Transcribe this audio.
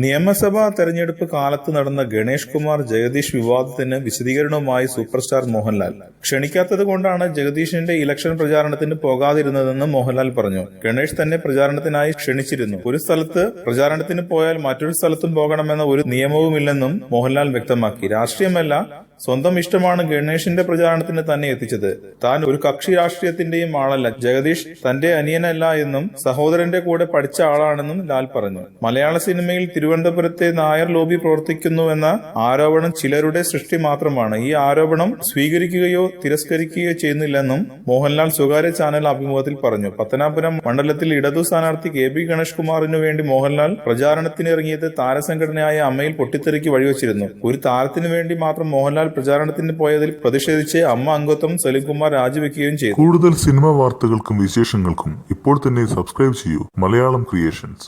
നിയമസഭാ തെരഞ്ഞെടുപ്പ് കാലത്ത് നടന്ന ഗണേഷ് കുമാർ ജഗദീഷ് വിവാദത്തിന് വിശദീകരണവുമായി സൂപ്പർ സ്റ്റാർ മോഹൻലാൽ. ക്ഷണിക്കാത്തത് കൊണ്ടാണ് ജഗദീഷിന്റെ ഇലക്ഷൻ പ്രചാരണത്തിന് പോകാതിരുന്നതെന്ന് മോഹൻലാൽ പറഞ്ഞു. ഗണേഷ് തന്നെ പ്രചാരണത്തിനായി ക്ഷണിച്ചിരുന്നു. ഒരു സ്ഥലത്ത് പ്രചാരണത്തിന് പോയാൽ മറ്റൊരു സ്ഥലത്തും പോകണമെന്ന ഒരു നിയമവുമില്ലെന്നും മോഹൻലാൽ വ്യക്തമാക്കി. രാഷ്ട്രീയമല്ല, സ്വന്തം ഇഷ്ടമാണ് ഗണേഷിന്റെ പ്രചാരണത്തിന് തന്നെ എത്തിച്ചത്. താൻ ഒരു കക്ഷി രാഷ്ട്രീയത്തിന്റെയും ആളല്ല. ജഗദീഷ് തന്റെ അനിയനല്ല എന്നും സഹോദരന്റെ കൂടെ പഠിച്ച ആളാണെന്നും ലാൽ പറഞ്ഞു. മലയാള സിനിമയിൽ തിരുവനന്തപുരത്തെ നായർ ലോബി പ്രവർത്തിക്കുന്നുവെന്ന ആരോപണം ചിലരുടെ സൃഷ്ടി മാത്രമാണ്. ഈ ആരോപണം സ്വീകരിക്കുകയോ തിരസ്കരിക്കുകയോ ചെയ്യുന്നില്ലെന്നും മോഹൻലാൽ സ്വകാര്യ ചാനൽ അഭിമുഖത്തിൽ പറഞ്ഞു. പത്തനാപുരം മണ്ഡലത്തിൽ ഇടതു സ്ഥാനാർത്ഥി KB ഗണേഷ് കുമാറിനു വേണ്ടി മോഹൻലാൽ പ്രചാരണത്തിനിറങ്ങിയത് താരസംഘടനയായ അമ്മയിൽ പൊട്ടിത്തെറിക്ക് വഴിവെച്ചിരുന്നു. ഒരു താരത്തിനു വേണ്ടി മാത്രം മോഹൻലാൽ പ്രചാരണത്തിന് പോയതിൽ പ്രതിഷേധിച്ച് അമ്മ അംഗത്വം സലിംകുമാർ രാജിവെക്കുകയും ചെയ്തു. കൂടുതൽ സിനിമാ വാർത്തകൾക്കും വിശേഷങ്ങൾക്കും ഇപ്പോൾ തന്നെ സബ്സ്ക്രൈബ് ചെയ്യൂ മലയാളം ക്രിയേഷൻസ്.